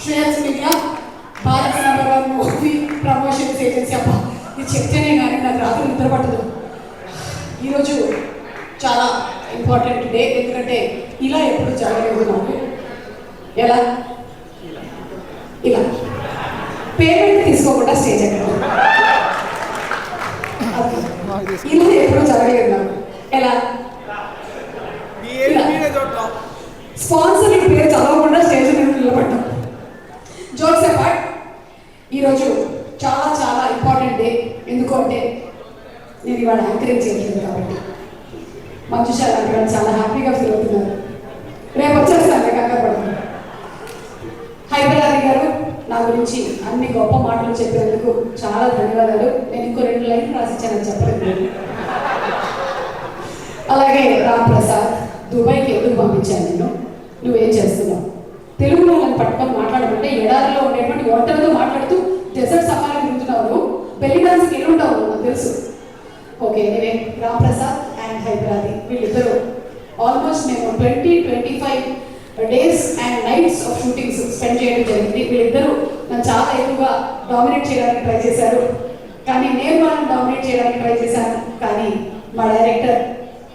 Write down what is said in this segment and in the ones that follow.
Shreyas media Bharat number 1 movie promotions agency. అబ్బా ఇది చెప్తేనే కానీ నాకు రాత్రి నిద్ర పట్టదు. ఈరోజు చాలా ఇంపార్టెంట్ డే, ఎందుకంటే ఇలా ఎప్పుడు జరగలేదు నాకు. ఎలా ఇలా పేమెంట్ తీసుకోకుండా స్టేజ్ ఎక్కడ ఇలా ఎప్పుడు జరగలేదు నాకు. ఎలా స్పాన్సర్ పేరు చదవకుండా స్టేజ్ మీద నిలబడ్డాం. జోక్స్ అపార్ట్, ఈరోజు చాలా చాలా ఇంపార్టెంట్ డే. ఎందుకంటే నేను ఇవాళ యాంకరింగ్ చేయట్లేదు కాబట్టి. మంజుష లాంటి వాళ్ళు చాలా హ్యాపీగా ఫీల్ అవుతున్నారు. రేపు వచ్చేస్తాను కంగారు పడుతున్నాను. హైదరాబాద్ గారు నా గురించి అన్ని గొప్ప మాటలు చెప్పేందుకు చాలా ధన్యవాదాలు. నేను ఇంకో 2 లైన్లు రాసిచ్చానని చెప్పలేదు. అలాగే రామ్ ప్రసాద్, దుబాయ్కి ఎందుకు పంపించాను నేను, నువ్వేం చేస్తున్నావు? తెలుగు వాళ్ళని పట్టుకొని మాట్లాడమంటే ఎడారిలో ఉండేటువంటి ఒంటరితో మాట్లాడుతూ డెజర్ట్ సఫారీ తిరుగుతున్నావు. నువ్వు బెల్లి డాన్స్కి వెళ్ళి ఉంటావు నాకు తెలుసు. Okay, anyway Ram Prasad and Hyderabad వీళ్ళిద్దరూ ఆల్మోస్ట్ మేము 20-25 days and nights of shootings spend చేయడం జరిగింది. వీళ్ళిద్దరూ నన్ను చాలా ఎక్కువగా డామినేట్ చేయడానికి ట్రై చేశారు, కానీ నేను వాళ్ళని డామినేట్ చేయడానికి ట్రై చేశాను. కానీ మా డైరెక్టర్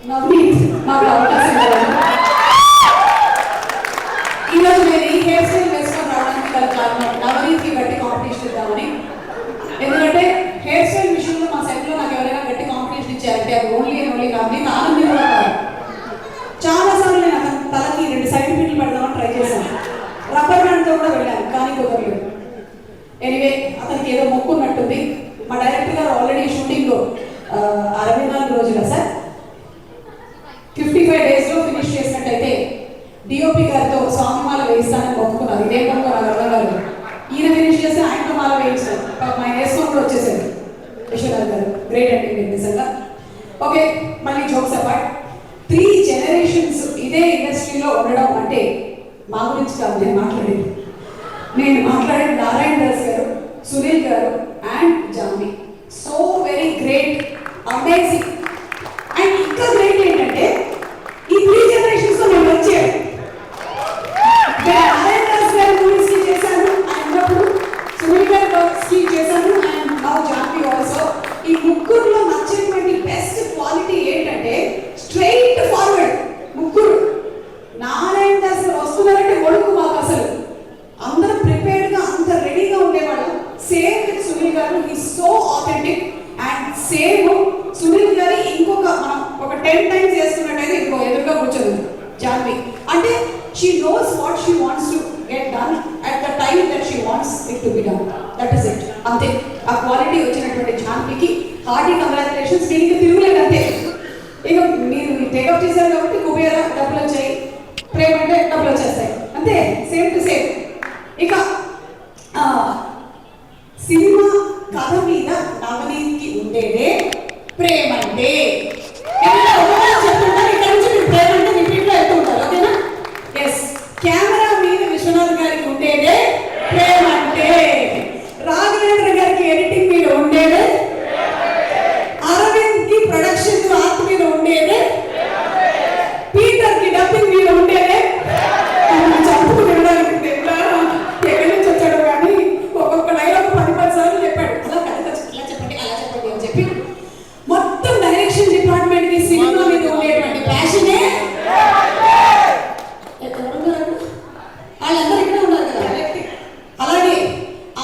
నవనీత్ నాకు అవకాశం ఇవ్వలేదు. ఈరోజు నేను ఈ హెయిర్ స్టైల్ వేసుకొని రావడానికి గల కారణం నవనీత్కి గట్టి కాంపిటీషన్ ఇద్దామని. ఎందుకంటే హెయిర్ స్టైల్ విషయంలో మా సెట్లో నాకు ఎవరైనా గట్టి కాంపిటీషన్ ఇచ్చారంటే అది ఓన్లీ నవనీత్ ఆనందంగా కాదు. చాలాసార్లు నేను అతను తలకి 2 సైడ్ పిట్లు పెడదామని ట్రై చేశాను. రబ్బర్ బ్యాండ్తో కూడా వెళ్ళాను, కానీ కుదరలేదు. ఎనివే అతనికి ఏదో మొక్కు ఉన్నట్టుంది. మా డైరెక్టర్ గారు ఆల్రెడీ షూటింగ్ 64 రోజుల సార్ 55 డేస్లో ఫినిష్ చేసినట్టయితే డిఓపి గారితో స్వామిమాల వేయిస్తానని మొక్కుకున్నారు. ఇదే మొక్కు నాకు అర్థం కాలేదు. ఈయన ఫినిష్ చేస్తే ఆయనతో మాల వేయించారు. ఆయన వేసుకొని కూడా వచ్చేసారు. విశ్వనాథ్ గారు గ్రేట్ అండి మీరు నిజంగా. ఓకే, మళ్ళీ జోక్స్ అపార్ట్, 3 జనరేషన్స్ ఇదే ఇండస్ట్రీలో ఉండడం అంటే మా గురించి కాదు నేను మాట్లాడేది. నేను మాట్లాడేది నారాయణ దాస్ గారు, సునీల్ గారు and Janhvi. So very great, amazing. And ఇంకా గ్రేట్ ఏంటంటే ఈ 3 జనరేషన్స్తో నేను వచ్చాను. నారాయణ దాస్ గారి మూవీస్కి చేశాను ఆయన ఉన్నప్పుడు, సునీల్ గారి వర్క్స్కి చేశాను అండ్ నౌ జాన్వి ఆల్సో. ఈ ముగ్గురులో నచ్చేటువంటి బెస్ట్ క్వాలిటీ ఏంటంటే స్ట్రైట్ ఫార్వర్డ్. ముగ్గురు నారాయణ దాస్ గారు వస్తున్నారంటే కొడుకు మాకు అసలు అందరూ ప్రిపేర్డ్గా అంత రెడీగా ఉండేవాళ్ళు. సేమ్ విత్ సునీల్ గారు, he so authentic. And same Sunil గారి ఇంకొక మనం ఒక 10 టైమ్స్ చేస్తున్నట్టయితే ఇంకో ఎదురుగా కూర్చోదు జాన్వి. అంటే she knows what she wants to get done at the time that she wants it to be done. That is it, అంతే. ఆ క్వాలిటీ వచ్చినటువంటి జాన్వికి హార్టీ కంగ్రాచులేషన్స్. దీనికి తిరుగులేదు అంతే. ఇక మీరు టేకప్ చేశారు కాబట్టి కుబేర డబ్బులు వచ్చాయి, ప్రేమ అంటే డబ్బులు వచ్చేస్తాయి, అంతే. Same to same. ఇక సినిమా కథ మీద నవనీత్కి ఉండేదే ప్రేమ అంటే చెప్తుంటారు. ఇక్కడ నుంచి మీరు ప్రేమ అంటే రిపీట్లో వెళ్తూ ఉంటారు, ఓకేనా? ఎస్. కెమెరా మీద విశ్వనాథ్ గారికి ఉండేదే ప్రేమ అంటే, రాఘవేంద్ర గారికి ఎడిటింగ్ మీద ఉండేదే, అరవింద్ కి ప్రొడక్షన్ ఆర్ట్ మీద ఉండేదే, పీటర్ కి డబ్బింగ్ మీద ఉండేదే. చంపుకు తినడానికి ఎక్కడి నుంచి వచ్చాడు కానీ ఒక్కొక్క డైలాగ్ 10 సార్లు చెప్పాడు. ఇలా చెప్పండి అలా చెప్పండి అని చెప్పి మొత్తం డైరెక్షన్ డిపార్ట్మెంట్ కి సినిమా మీద ఉండేటువంటి ప్యాషనే. వాళ్ళందరూ ఇక్కడే ఉన్నారు కదా. అలాగే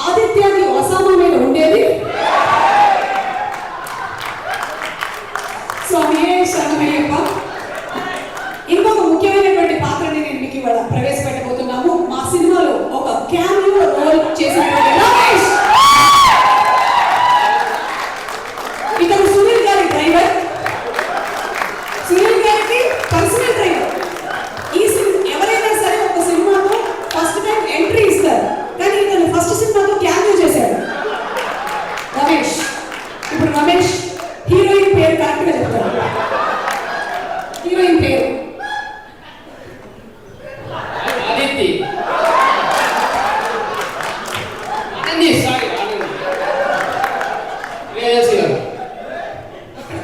ఆదిత్యానికి ఒసామా మీద ఉండేది స్వామి శరణమయ్యప్ప. ఇంకొక ముఖ్యమైనటువంటి పాత్రని నేను మీకు ఇవాళ ప్రవేశపెట్టబోతున్నాము. మా సినిమాలో ఒక క్యామియో రోల్ చేసినటువంటి రమేష్. ఇతను సునీల్ గారి డ్రైవర్, సునీల్ గారికి పర్సనల్ డ్రైవర్. ఈ ఎవరైనా సరే ఒక సినిమాతో ఫస్ట్ టైం ఎంట్రీ ఇస్తారు, కానీ ఇతను ఫస్ట్ సినిమాతో క్యామియో చేశాడు రమేష్. ఇప్పుడు రమేష్ హీరోయిన్ పేరు కరెక్ట్గా చెప్తాడు. హీరోయిన్ పేరు ఆదిత్య.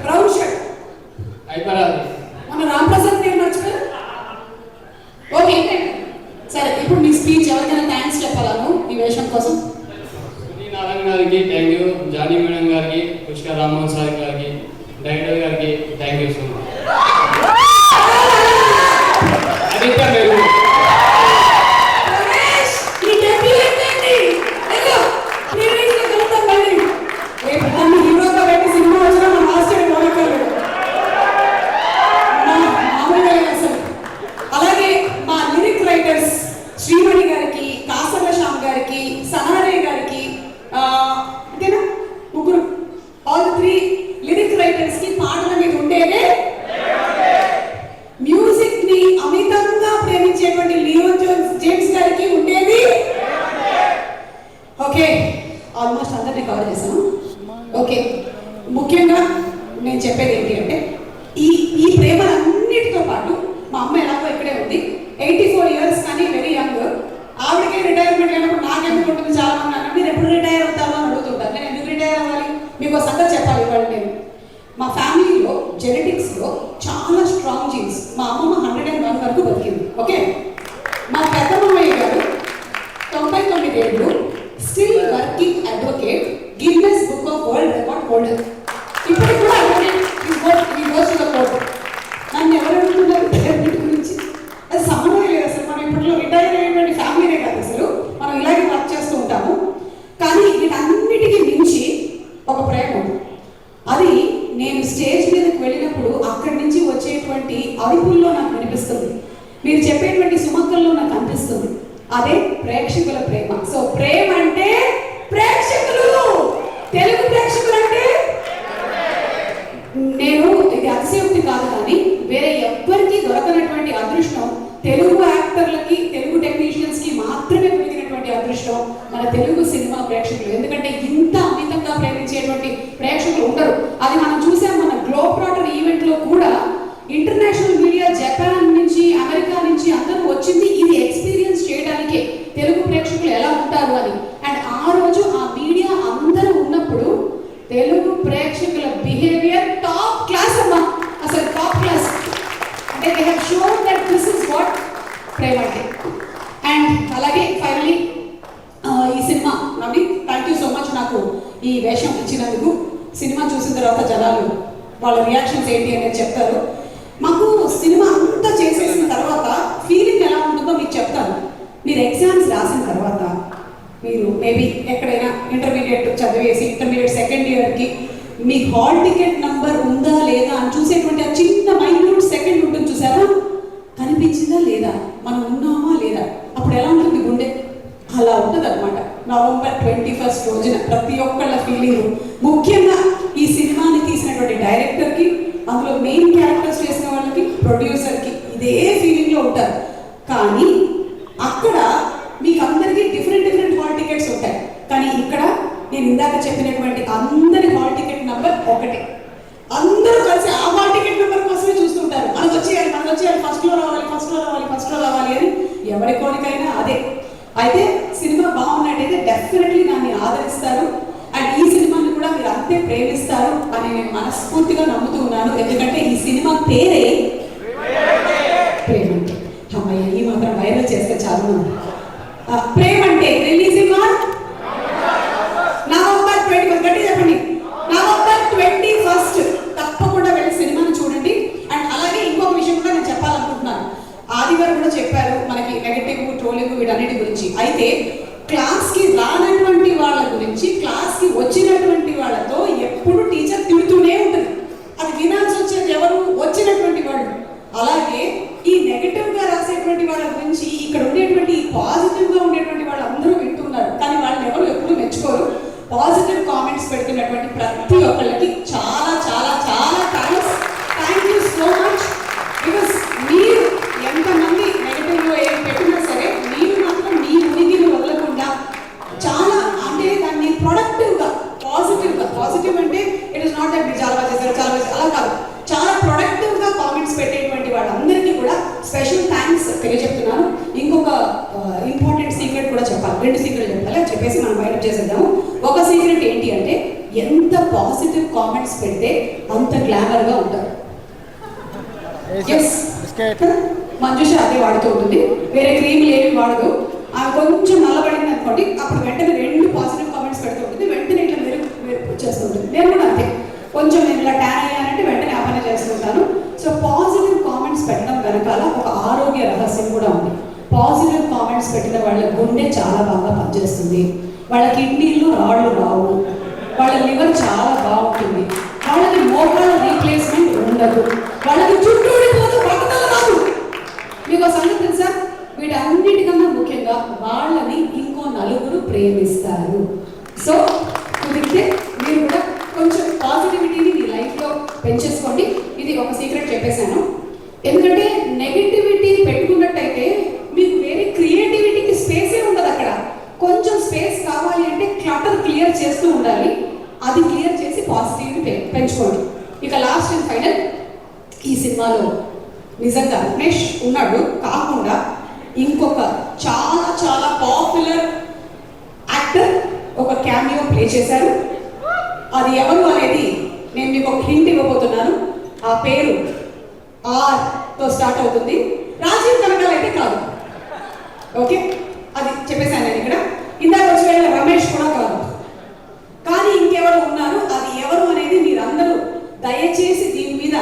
Brown shirt. మన రామ్ ప్రసాద్ పేరు మర్చిపోయారు. ఓకే సరే, ఇప్పుడు మీ స్పీచ్. ఎవరికైనా థ్యాంక్స్ చెప్పాలను ఈ వేషం కోసం? సునీల్ నారాయణ గారికి థ్యాంక్ యూ, జానీ మేడం గారికి, పుష్కర్ రామ్మోహన్ సార్ గారికి, డైరెక్టర్ గారికి thank you so much. Aditya Meru అలాగే మా లిరిక్ రైటర్స్ శ్రీమణి గారికి, కాసర్ల శ్యామ్ గారికి, సనారే గారికి, ఇదేనా ముగ్గురు, ఆల్ 3 లిరిక్ రైటర్స్ కి పాటల మీద ఉండేదే మ్యూజిక్ ని అమితంగా ప్రేమించేటువంటి లియోన్ జేమ్స్ గారికి ఉండేది. ఓకే, ఆల్మోస్ట్ అందరినీ కవర్ చేశాను. ఓకే, ముఖ్యంగా నేను చెప్పేది ఏంటి అంటే ఈ ప్రేమలన్నిటితో పాటు మా అమ్మ ఎలాగో ఇక్కడే ఉంది, 84 ఇయర్స్ కానీ వెరీ యంగ్. ఆవిడకే రిటైర్మెంట్ అయినప్పుడు నాకెందుకు ఉంటుంది? చాలా మంది అన్న మీరు ఎప్పుడు రిటైర్ అవుతారో అని అడుగుతుంటారు. నేను ఎందుకు రిటైర్ అవ్వాలి? మీకు సంగతి చెప్పాలి ఇవాళ. నేను మా ఫ్యామిలీలో జెనెటిక్స్లో చాలా స్ట్రాంగ్ జీన్స్. మా అమ్మమ్మ 101 వరకు బతికింది. ఓకే, మా పెద్ద మామయ్య గారు 99 ఏళ్ళు, still working advocate, Guinness book of world record holder. ఇప్పటికి కూడా అడ్వకేట్ కోర్టు. నన్ను ఎవరు అడుగుతున్నారు రిటైర్మెంట్ గురించి? అది సంబంధం లేదు అసలు. మనం ఇప్పట్లో రిటైర్ అయ్యేటువంటి ఫ్యామిలీనే కాదు అసలు, మనం ఇలాగే వర్క్ చేస్తూ ఉంటాము. కానీ వీటన్నిటికీ మించి ఒక ప్రేమ ఉంది. అది నేను స్టేజ్ మీదకి వెళ్ళినప్పుడు అక్కడి నుంచి వచ్చేటువంటి అరుపుల్లో నాకు వినిపిస్తుంది, మీరు చెప్పేటువంటి సుమక్కల్లో నాకు అనిపిస్తుంది. అదే ప్రేక్షకుల ప్రేమ. సో ప్రేమ అంటే ప్రేక్షకులు, తెలుగు ప్రేక్షకులు అంటే నేను ఇది అతిశయోక్తి కాదు, కానీ వేరే ఎవ్వరికి దొరకనటువంటి అదృష్టం తెలుగు యాక్టర్లకి, తెలుగు టెక్నీషియన్స్ కి మాత్రమే దొరికినటువంటి అదృష్టం మన తెలుగు సినిమా ప్రేక్షకులు. ఎందుకంటే ఇంత అమితంగా ప్రేమించేటువంటి ప్రేక్షకులు ఉండరు. అది మనం చూసాం మన గ్లోబ్ ట్రాటర్ ఈవెంట్ లో కూడా. ఇంటర్నేషనల్ మీడియా జపాన్ నుంచి, అమెరికా నుంచి అందరూ వచ్చింది ఇది ఎక్స్పీరియన్స్ చేయడానికే తెలుగు ప్రేక్షకులు ఎలా ఉంటారు అని. అండ్ ఆ రోజు ఆ మీడియా అందరూ ఉన్నప్పుడు తెలుగు ప్రేక్షకుల బిహేవియర్ టాప్ క్లాస్ అమ్మా, అసలు టాప్ క్లాస్. అంటే they have shown that this is what ప్రేమ అంటే. అండ్ అలాగే ఫైనలీ ఈ సినిమా నవ్వి థ్యాంక్ యూ సో మచ్ నాకు ఈ వేషం ఇచ్చినందుకు. సినిమా చూసిన తర్వాత జనాలు వాళ్ళ రియాక్షన్స్ ఏంటి అనేది చెప్తారు. మాకు సినిమా అంతా చేసేసిన తర్వాత ఫీలింగ్ ఎలా ఉంటుందో మీకు చెప్తాను. మీరు ఎగ్జామ్స్ రాసిన తర్వాత మీరు మేబీ ఎక్కడైనా ఇంటర్మీడియట్ చదివేసి ఇంటర్మీడియట్ సెకండ్ ఇయర్కి మీ హాల్ టికెట్ నంబర్ ఉందా లేదా అని చూసేటువంటి ఆ చిన్న మైన్యూట్ సెకండ్ ఉంటుంది చూసారా, కనిపించిందా లేదా, మనం ఉన్నామా లేదా, అప్పుడు ఎలా ఉంటుంది గుండె? అలా ఉంటుంది అనమాట November 21 రోజున ప్రతి ఒక్కళ్ళ ఫీలింగ్. ముఖ్యంగా ఈ సినిమాని తీసినటువంటి డైరెక్టర్కి, అందులో మెయిన్ క్యారెక్టర్స్ చేసిన వాళ్ళకి, ప్రొడ్యూసర్కి ఇదే ఫీలింగ్లో ఉంటారు. కానీ అక్కడ మీకు అందరికీ డిఫరెంట్ హాల్ టికెట్స్ ఉంటాయి. కానీ ఇక్కడ నేను ఇందాక చెప్పినటువంటి అందరి హాల్ టికెట్ నెంబర్ ఒకటే. అందరూ కలిసి ఆ హాల్ టికెట్ నెంబర్ కోసమే చూస్తుంటారు. మనకు వచ్చేయాలి ఫస్ట్ లో రావాలి అని. ఎవరి కోరికైనా అదే. అయితే సినిమా బాగున్నట్టయితే డెఫినెట్లీ దాన్ని ఆదరిస్తారు. అండ్ ఈ సినిమాని కూడా మీరు అంతే ప్రేమిస్తారు అని నేను మనస్ఫూర్తిగా నమ్ముతూ ఉన్నాను. ఎందుకంటే ఈ సినిమా పేరే ప్రేమ. అమ్మాయి ఈ మాత్రం వైరల్ చేస్తే చాలు. ప్రేమ అంటే రిలీజింగ్ ఆన్ November 21. గట్టి చెప్పండి, November 21 తప్పకుండా వెళ్ళి సినిమాని చూడండి. అండ్ అలాగే ఇంకొక విషయం కూడా నేను చెప్పాలనుకుంటున్నాను. ఆదివారం కూడా చెప్పారు మనకి నెగటివ్ ట్రోలింగ్ వీటన్నిటి గురించి. అయితే క్లాస్కి రానటువంటి వాళ్ళ గురించి క్లాస్కి వచ్చినటువంటి వాళ్ళతో ఎప్పుడు టీచర్ తిడుతూనే ఉంటుంది. అది వినాల్సి వచ్చేది ఎవరు? వచ్చినటువంటి వాళ్ళు. అలాగే ఈ నెగటివ్ గా రాసేటువంటి వాళ్ళ గురించి ఇక్కడ ఉండేటువంటి పాజిటివ్ గా ఉండేటువంటి వాళ్ళు అందరూ వింటున్నారు. కానీ వాళ్ళని ఎవరు ఎప్పుడు మెచ్చుకోరు. పాజిటివ్ కామెంట్స్ పెడుతున్నటువంటి ప్రతి ఒక్కళ్ళకి చాలా చాలా చాలా thank you so much. Because మీరు ఎంతమంది నెగటివ్లో ఏం పెట్టినా సరే మీరు మాత్రం మీ ఉనికిని వదలకుండా చాలా అంటే దాన్ని ప్రొడక్టివ్గా పాజిటివ్ అంటే ఇట్ ఇస్ నాట్ దట్ మీరు చాలా బాగా చేశారు అలా కాదు, చాలా ప్రొడక్టివ్గా కామెంట్స్ పెట్టేటువంటి వాళ్ళందరికీ కూడా స్పెషల్ థ్యాంక్స్ తెలియజెప్తున్నాను. ఇంకొక ఇంపార్టెంట్ సీక్రెట్ కూడా చెప్పాలి, 2 సీక్రెట్ చెప్పాలి. అది చెప్పేసి మనం బయట చేసేద్దాము. ఒక సీక్రెట్ ఏంటి అంటే ఎంత పాజిటివ్ కామెంట్స్ పెడితే అంత గ్లామర్గా ఉంటారు. మంజుష అదే వాడుతూ ఉంటుంది, వేరే క్రీములు ఏమి వాడదు. కామెంట్స్ పెట్టిన వాళ్ళ గుండె చాలా బాగా పనిచేస్తుంది, వాళ్ళ కిడ్నీలు రాళ్ళు రావు, వాళ్ళ లివర్ చాలా బాగుంటుంది, వాళ్ళకి మోకాళ్ళ రీప్లేస్మెంట్ ఉండదు, వాళ్ళకి చుట్టూ ఊడిపోదు, బట్టతల రాదు. మీకు ఒక సంగతి తెలుసా? వీటన్నిటికన్నా ముఖ్యంగా వాళ్ళని ఇంకో నలుగురు ప్రేమిస్తారు. సో కుదిరితే మీరు కూడా కొంచెం పాజిటివిటీని మీ లైఫ్లో పెంచేసుకోండి. ఇది ఒక సీక్రెట్ చెప్పేశాను. ఎందుకంటే నెగిటివిటీ పెట్టుకున్నట్టయితే మీకు వేరే క్రియేటివిటీకి స్పేసే ఉండదు. అక్కడ కొంచెం స్పేస్ కావాలి అంటే క్లటర్ క్లియర్ చేస్తూ ఉండాలి. అది క్లియర్ చేసి పాజిటివిటీ పెంచుకోండి. ఇక లాస్ట్ అండ్ ఫైనల్, ఈ సినిమాలో నిజంగా రమేష్ ఉన్నాడు కాకుండా ఇంకొక చాలా చాలా పాపులర్ యాక్టర్ ఒక క్యామియో ప్లే చేశారు. అది ఎవరు అనేది నేను మీకు ఒక హింట్ ఇవ్వబోతున్నాను. ఆ పేరు ఆర్తో స్టార్ట్ అవుతుంది. రాజీవ్ కనకాల అయితే కాదు. ఓకే, అది చెప్పేశాను నేను ఇక్కడ. ఇందాక వచ్చి వెళ్ళిన రమేష్ కూడా కాదు. కానీ ఇంకెవరు ఉన్నారు, అది ఎవరు అనేది మీరందరూ దయచేసి దీని మీద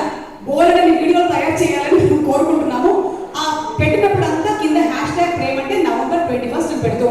బోలెడని వీడియోలు తయారు చేయాలని మేము కోరుకుంటున్నాము. ఆ పెట్టినప్పుడు అంతా కింద #ప్రేమ్ అంటే November 21 పెడుతూ